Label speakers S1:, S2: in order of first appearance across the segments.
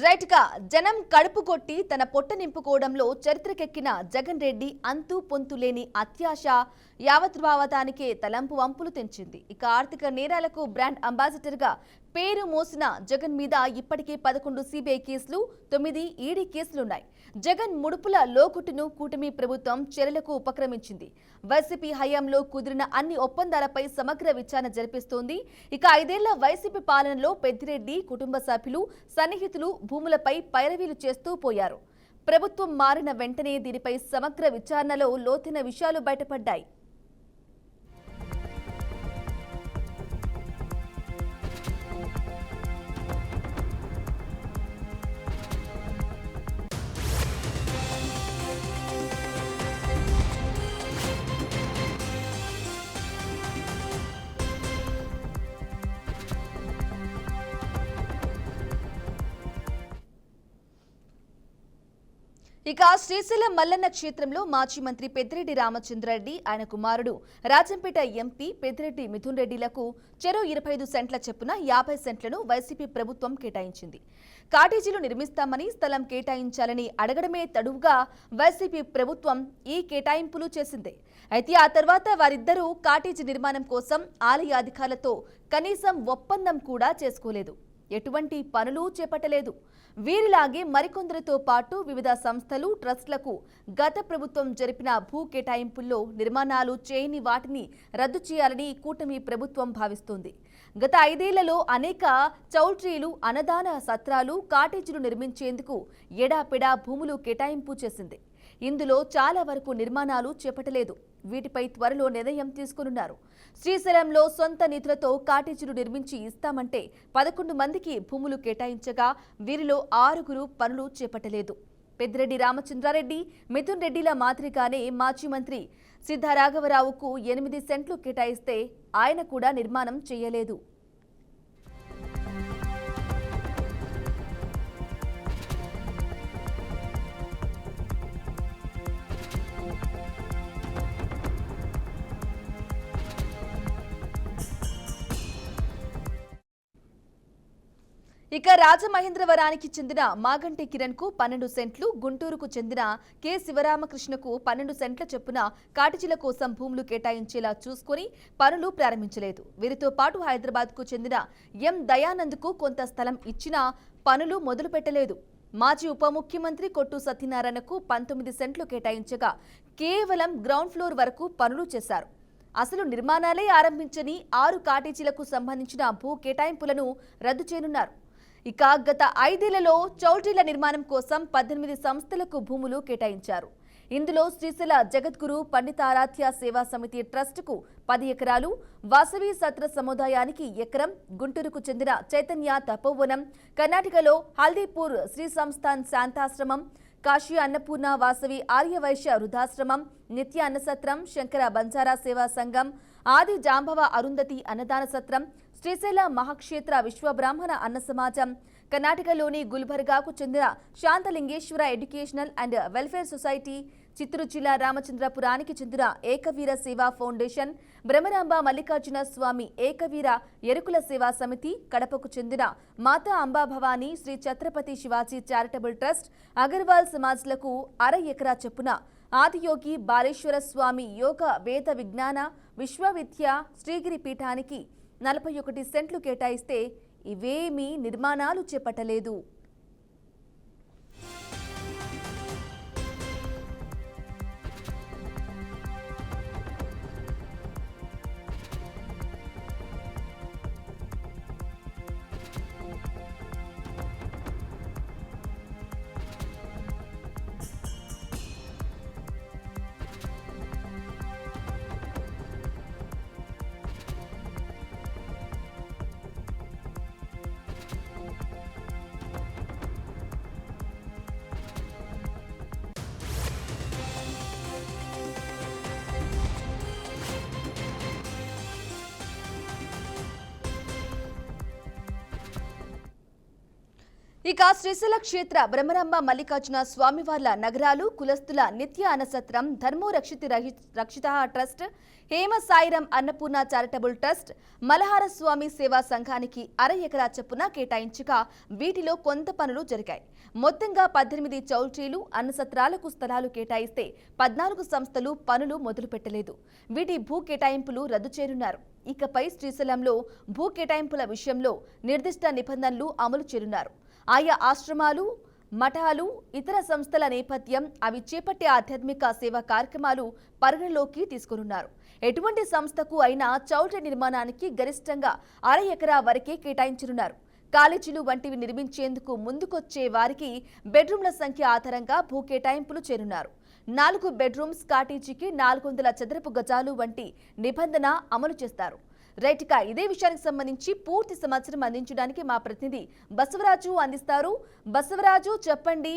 S1: Right గా జనం కడుపు కొట్టి తన పొట్ట నింపుకోవడంలో చరిత్రకెక్కిన జగన్ రెడ్డి అంతు పొంతు లేని అత్యాశ యావత్ భావతానికే తలంపు వంపులు తెంచింది. ఇక ఆర్థిక నేరాలకు బ్రాండ్ అంబాసిడర్ గా పేరు మోసిన జగన్ మీద ఇప్పటికే 11 సిబిఐ కేసులు, 9 ఈడీ కేసులున్నాయి. జగన్ ముడుపుల లోకుట్టును కూటమి ప్రభుత్వం చర్యలకు ఉపక్రమించింది. వైసీపీ హయాంలో కుదిరిన అన్ని ఒప్పందాలపై సమగ్ర విచారణ జరిపిస్తోంది. ఇక 5 ఏళ్ల వైసీపీ పాలనలో పెద్దిరెడ్డి కుటుంబ సభ్యులు, సన్నిహితులు భూములపై పైరవీలు చేస్తూ పోయారు. ప్రభుత్వం మారిన వెంటనే దీనిపై సమగ్ర విచారణలో లోతైన విషయాలు బయటపడ్డాయి. ఇక శ్రీశైలం మల్లన్న క్షేత్రంలో మాజీ మంత్రి పెద్దిరెడ్డి రామచంద్రారెడ్డి, ఆయన కుమారుడు రాజంపేట ఎంపీ పెద్దిరెడ్డి మిథున్ రెడ్డిలకు చెరో 25 సెంట్ల చొప్పున 50 సెంట్లను వైసీపీ ప్రభుత్వం కేటాయించింది. కాటేజీలు నిర్మిస్తామని స్థలం కేటాయించాలని అడగడమే తడువుగా వైసీపీ ప్రభుత్వం ఈ కేటాయింపులు చేసింది. అయితే ఆ తర్వాత వారిద్దరూ కాటేజీ నిర్మాణం కోసం ఆలయ అధికారులతో కనీసం ఒప్పందం కూడా చేసుకోలేదు, ఎటువంటి పనులు చేపట్టలేదు. వీరిలాగే మరికొందరితో పాటు వివిధ సంస్థలు, ట్రస్టులకు గత ప్రభుత్వం జరిపిన భూ కేటాయింపుల్లో నిర్మాణాలు చేయని వాటిని రద్దు చేయాలని కూటమి ప్రభుత్వం భావిస్తోంది. గత 5 ఏళ్లలో అనేక చౌల్ట్రీలు, అన్నదాన సత్రాలు, కాటేజీలు నిర్మించేందుకు ఎడాపెడా భూములు కేటాయింపు చేసింది. ఇందులో చాలా వరకు నిర్మాణాలు చేపట్టలేదు. వీటిపై త్వరలో నిర్ణయం తీసుకున్నారు. శ్రీశైలంలో సొంత నిధులతో కాటేజీలు నిర్మించి ఇస్తామంటే 11 మందికి భూములు కేటాయించగా వీరిలో 6గురు పనులు చేపట్టలేదు. పెద్దిరెడ్డి రామచంద్రారెడ్డి, మిథున్ రెడ్డిల మాదిరిగానే మాజీ మంత్రి సిద్ధరాఘవరావుకు 8 సెంట్లు కేటాయిస్తే ఆయన కూడా నిర్మాణం చేయలేదు. ఇక రాజమహేంద్రవరానికి చెందిన మాగంటి కిరణ్ కు 12 సెంట్లు, గుంటూరుకు చెందిన కె శివరామకృష్ణకు 12 సెంట్ల చొప్పున కాటేజీల కోసం భూములు కేటాయించేలా చూసుకుని పనులు ప్రారంభించలేదు. వీరితో పాటు హైదరాబాద్ కు చెందిన ఎం దయానంద్ కు కొంత స్థలం ఇచ్చినా పనులు మొదలు పెట్టలేదు. మాజీ ఉప ముఖ్యమంత్రి కొట్టు సత్యనారాయణకు 19 సెంట్లు కేటాయించగా కేవలం గ్రౌండ్ ఫ్లోర్ వరకు పనులు చేశారు. అసలు నిర్మాణాలే ఆరంభించని 6 కాటేజీలకు సంబంధించిన భూ కేటాయింపులను రద్దు చేయనున్నారు. ఇక గత 5 ఏళ్లలో చౌల్ట్రీల నిర్మాణం కోసం 18 సంస్థలకు భూములు కేటాయించారు. ఇందులో శ్రీశైల జగద్గురు పండితారాధ్య సేవా సమితి ట్రస్టుకు 10 ఎకరాలు, వాసవి సత్ర సముదాయానికి ఎకరం, గుంటూరుకు చెందిన చైతన్య తపోవనం, కర్ణాటకలో హల్దీపూర్ శ్రీ సంస్థాన్ శాంతాశ్రమం, కాశీ అన్నపూర్ణ వాసవి ఆర్యవైశ్య వృద్ధాశ్రమం, నిత్య అన్నసత్రం, శంకర బంజారా సేవా సంఘం, ఆది జాంబవ అరుంధతి అన్నదాన సత్రం, శ్రీశైల మహాక్షేత్ర విశ్వబ్రాహ్మణ అన్న సమాజం, కర్ణాటకలోని గుల్బర్గాకు చెందిన Shantalingeshwara educational and welfare society, Chittoor జిల్లా రామచంద్రపురానికి చెందిన ఏకవీర సేవా ఫౌండేషన్, బ్రహ్మరాంబ మల్లికార్జున స్వామి ఏకవీర ఎరుకుల సేవా సమితి, కడపకు చెందిన మాతా అంబాభవాని శ్రీ ఛత్రపతి శివాజీ చారిటబుల్ ట్రస్ట్, అగర్వాల్ సమాజ్లకు 1/2 ఎకరా చొప్పున ఆదియోగి బాలేశ్వర స్వామి యోగ వేద విజ్ఞాన విశ్వవిద్య శ్రీగిరి పీఠానికి 41 సెంట్లు కేటాయిస్తే ఇవేమీ నిర్మాణాలు చేపట్టలేదు. ఇక శ్రీశైల క్షేత్ర బ్రహ్మరంభ మల్లికార్జున స్వామివార్ల నగరాలు కులస్తుల Nitya Annasatram Dharmo Rakshita trust Hema Sairam Annapurna charitable trust Malahara Swamy Seva సంఘానికి ఎకరా చొప్పున కేటాయించగా వీటిలో కొంత పనులు జరిగాయి. మొత్తంగా 18 చౌల్ట్రీలు అన్నసత్రాలకు స్థలాలు కేటాయిస్తే 14 సంస్థలు పనులు మొదలు పెట్టలేదు. వీటి భూ కేటాయింపులు రద్దు చేరున్నారు. ఇకపై శ్రీశైలంలో భూ కేటాయింపుల విషయంలో నిర్దిష్ట నిబంధనలు అమలు చేరున్నారు. ఆయా ఆశ్రమాలు మఠాలు ఇతర సంస్థల నేపథ్యం అవి చేపట్టే ఆధ్యాత్మిక సేవా కార్యక్రమాలు పరిగణలోకి తీసుకున్నారు. ఎటువంటి సంస్థకు అయినా చౌల్ట్రీ నిర్మాణానికి గరిష్టంగా ఎకరా వరకే కేటాయించనున్నారు. కాలేజీలు వంటివి నిర్మించేందుకు ముందుకొచ్చే వారికి బెడ్రూమ్ల సంఖ్య ఆధారంగా భూ కేటాయింపులు చేరున్నారు. 4 బెడ్రూమ్స్ కాటేజీకి 400 చదరపు గజాలు వంటి నిబంధన అమలు చేస్తారు. రైట్గా ఇదే విషయానికి సంబంధించి పూర్తి సమాచారం అందించడానికి మా ప్రతినిధి బసవరాజు అందిస్తారు. బసవరాజు, చెప్పండి,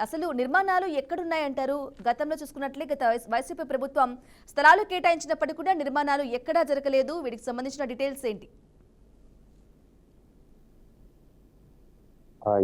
S1: అసలు నిర్మాణాలు ఎక్కడున్నాయంటారు? గతంలో చూసుకున్నట్లే గత వైసీపీ ప్రభుత్వం స్థలాలు కేటాయించినప్పటికీ కూడా నిర్మాణాలు ఎక్కడా జరగలేదు. వీటికి సంబంధించిన డీటెయిల్స్ ఏంటి?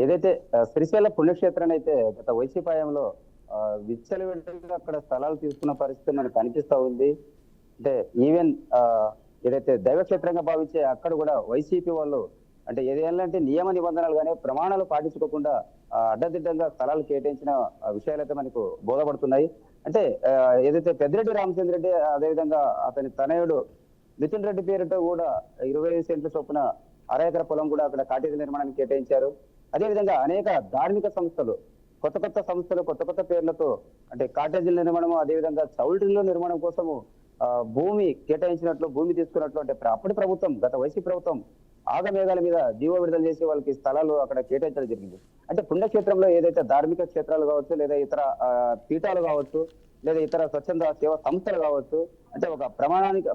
S2: ఏదైతే శ్రీశైల పుణ్యక్షేత్రాన్ని అయితే గత వైసీపీ హయాంలో విచ్చలవిడిగా అక్కడ స్థలాలు తీసుకున్న పరిస్థితి మనకు కనిపిస్తా ఉంది. అంటే ఈవెన్ ఏదైతే దైవక్షేత్రంగా భావించే అక్కడ కూడా వైసీపీ వాళ్ళు అంటే ఏదేంటే నియమ నిబంధనలు కానీ ప్రమాణాలు పాటించుకోకుండా అడ్డదిడ్డంగా స్థలాలు కేటాయించిన విషయాలైతే మనకు బోధపడుతున్నాయి. అంటే ఏదైతే పెద్దిరెడ్డి రామచంద్ర రెడ్డి అదేవిధంగా అతని తనయుడు మిథున్ రెడ్డి పేరుతో కూడా 25 సెంట్ల చొప్పున ఎకరా పొలం కూడా అక్కడ కాటేజీ నిర్మాణానికి కేటాయించారు. అదేవిధంగా అనేక ధార్మిక సంస్థలు కొత్త సంస్థలు కొత్త పేర్లతో అంటే కాటేజీల నిర్మాణము అదేవిధంగా చౌల్ట్రీల నిర్మాణం కోసము భూమి కేటాయించినట్లు భూమి తీసుకున్నట్లు అంటే అప్పటి ప్రభుత్వం గత వైసీపీ ప్రభుత్వం ఆగమేఘాల మీద జీవో విడుదల చేసి వాళ్ళకి స్థలాలు అక్కడ కేటాయించడం జరిగింది. అంటే పుణ్యక్షేత్రంలో ఏదైతే ధార్మిక క్షేత్రాలు కావచ్చు లేదా ఇతర పీఠాలు కావచ్చు లేదా ఇతర స్వచ్ఛంద సేవా సంస్థలు కావచ్చు అంటే ఒక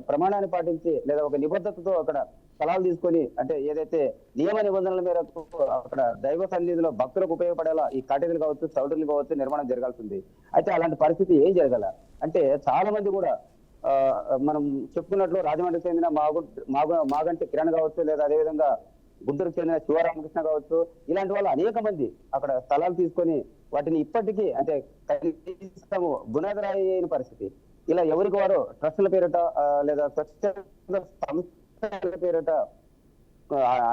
S2: ప్రమాణాన్ని పాటించి లేదా ఒక నిబద్ధతతో అక్కడ స్థలాలు తీసుకొని అంటే ఏదైతే నియమ నిబంధనల మేరకు అక్కడ దైవ సన్నిధిలో భక్తులకు ఉపయోగపడేలా ఈ కాటేజీలు కావచ్చు చౌటరీలు కావచ్చు నిర్మాణం జరగాల్సింది. అయితే అలాంటి పరిస్థితి ఏం జరగాల అంటే చాలా మంది కూడా మనం చెప్పుకున్నట్లు రాజమండ్రికి చెందిన మాగంటి కిరణ్ కావచ్చు లేదా అదేవిధంగా గుంటూరుకు చెందిన శివరామకృష్ణ కావచ్చు ఇలాంటి వాళ్ళు అనేక మంది అక్కడ స్థలాలు తీసుకొని వాటిని ఇప్పటికీ అంటే కనీసము బునాదిరాయి అయిన పరిస్థితి. ఇలా ఎవరికి వారు ట్రస్టుల పేరిట లేదా స్వచ్ఛంద సంస్థల పేరిట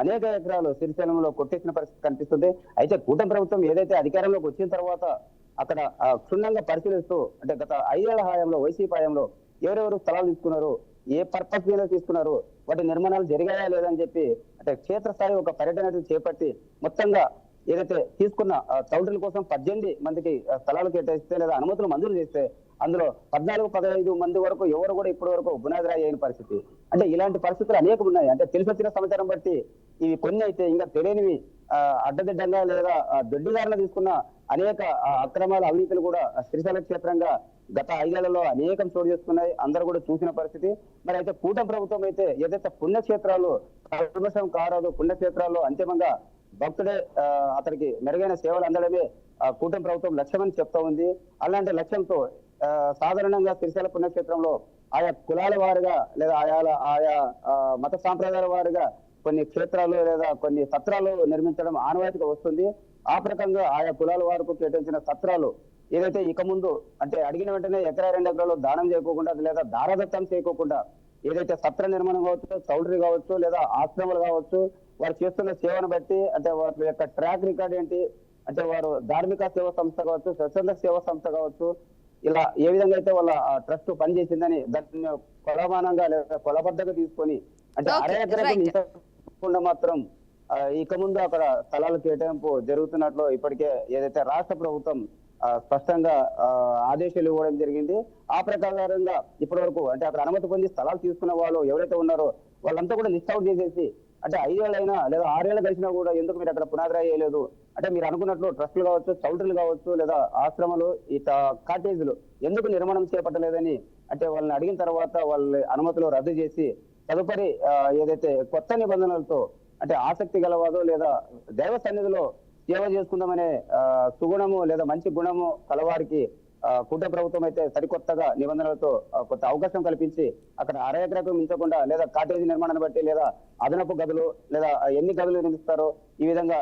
S2: అనేక ఎకరాలు శ్రీశైలంలో కొట్టేసిన పరిస్థితి కనిపిస్తుంది. అయితే కూటమి ప్రభుత్వం ఏదైతే అధికారంలోకి వచ్చిన తర్వాత అక్కడ క్షుణ్ణంగా పరిశీలిస్తూ అంటే గత 5 ఏళ్ల హయాంలో వైసీపీ హయాంలో ఎవరెవరు స్థలాలు తీసుకున్నారు, ఏ పర్పస్ మీద తీసుకున్నారు, వాటి నిర్మాణాలు జరిగాయా లేదని చెప్పి అంటే క్షేత్రస్థాయి ఒక పర్యటన చేపట్టి మొత్తంగా ఏదైతే తీసుకున్న చౌల్ట్రీల కోసం 18 మందికి స్థలాలు కేటాయిస్తే లేదా అనుమతులు మంజూరు చేస్తే అందులో 14-15 మంది వరకు ఎవరు కూడా ఇప్పటి వరకు బునాదిరాయి అయిన పరిస్థితి. అంటే ఇలాంటి పరిస్థితులు అనేకం ఉన్నాయి. అంటే తెలిసొచ్చిన సమాచారం బట్టి ఇవి కొన్ని అయితే ఇంకా తెలియనివి అడ్డదిడ్డంగా లేదా దొడ్డిదారులు తీసుకున్న అనేక అక్రమాల అవినీతులు కూడా శ్రీశైల క్షేత్రంగా గత 5 ఏళ్లలో అనేకం చోటు చేసుకున్నాయి. అందరూ కూడా చూసిన పరిస్థితి. మరి అయితే కూటమి ప్రభుత్వం అయితే ఏదైతే పుణ్యక్షేత్రాలు కల్మషం కారాదు పుణ్యక్షేత్రాల్లో అంతిమంగా భక్తుడే అతనికి మెరుగైన సేవలు అందడమే కూటమి ప్రభుత్వం లక్ష్యమని చెప్తా ఉంది. అలాంటి లక్ష్యంతో సాధారణంగా శ్రీశైల పుణ్యక్షేత్రంలో ఆయా కులాల వారుగా లేదా ఆయా మత సాంప్రదాయాల వారుగా కొన్ని క్షేత్రాలు లేదా కొన్ని సత్రాలు నిర్మించడం ఆనవాయితీగా వస్తుంది. ఆ ప్రకంగా ఆయా కులాల వారికి కేటాయించిన సత్రాలు ఏదైతే ఇక ముందు అంటే అడిగిన వెంటనే 1-2 ఎకరాలు దానం చేయకోకుండా లేదా దారదత్తం చేయకోకుండా ఏదైతే సత్ర నిర్మాణం కావచ్చు చౌల్ట్రీ కావచ్చు లేదా ఆశ్రమాలు కావచ్చు వారు చేస్తున్న సేవను బట్టి అంటే వారి యొక్క ట్రాక్ రికార్డ్ ఏంటి అంటే వారు ధార్మిక సేవా సంస్థ కావచ్చు స్వచ్ఛంద సేవా సంస్థ కావచ్చు ఇలా ఏ విధంగా అయితే వాళ్ళ ట్రస్ట్ పనిచేసిందని దాన్ని కొలమానంగా లేదా కొలబద్దగా తీసుకొని అంటే 1/2 ఎకరాలు మాత్రం ఇక ముందు అక్కడ స్థలాలు కేటాయింపు జరుగుతున్నట్లు ఇప్పటికే ఏదైతే రాష్ట్ర ప్రభుత్వం స్పష్టంగా ఆదేశాలు ఇవ్వడం జరిగింది. ఆ ప్రకారంగా ఇప్పటి వరకు అంటే అక్కడ అనుమతి పొంది స్థలాలు తీసుకున్న వాళ్ళు ఎవరైతే ఉన్నారో వాళ్ళంతా కూడా లిస్ట్ అవుట్ చేసేసి అంటే 5 ఏళ్ళైనా లేదా 6 ఏళ్ళు కలిసినా కూడా ఎందుకు మీరు అక్కడ పునాదిరాయి చేయలేదు అంటే మీరు అనుకున్నట్లు ట్రస్టులు కావచ్చు చౌల్ట్రీలు కావచ్చు లేదా ఆశ్రమాలు ఈ కాటేజీలు ఎందుకు నిర్మాణం చేపట్టలేదని అంటే వాళ్ళని అడిగిన తర్వాత వాళ్ళ అనుమతులు రద్దు చేసి తదుపరి ఏదైతే కొత్త నిబంధనలతో అంటే ఆసక్తి గలవాదో లేదా దైవ సన్నిధిలో సేవ చేసుకుందామనే సుగుణము లేదా మంచి గుణము కలవారికి కూటమి ప్రభుత్వం అయితే సరికొత్తగా నిబంధనలతో కొత్త అవకాశం కల్పించి అక్కడ 1/2 ఎకరాకు మించకుండా లేదా కాటేజీ నిర్మాణాన్ని బట్టి లేదా అదనపు గదులు లేదా ఎన్ని గదులు నిర్మిస్తారో ఈ విధంగా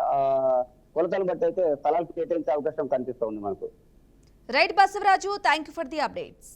S2: కొలతలు బట్టి అయితే స్థలాలు కేటాయించే అవకాశం కనిపిస్తా ఉంది మనకు.
S1: Right Basavaraju, thank you for the updates.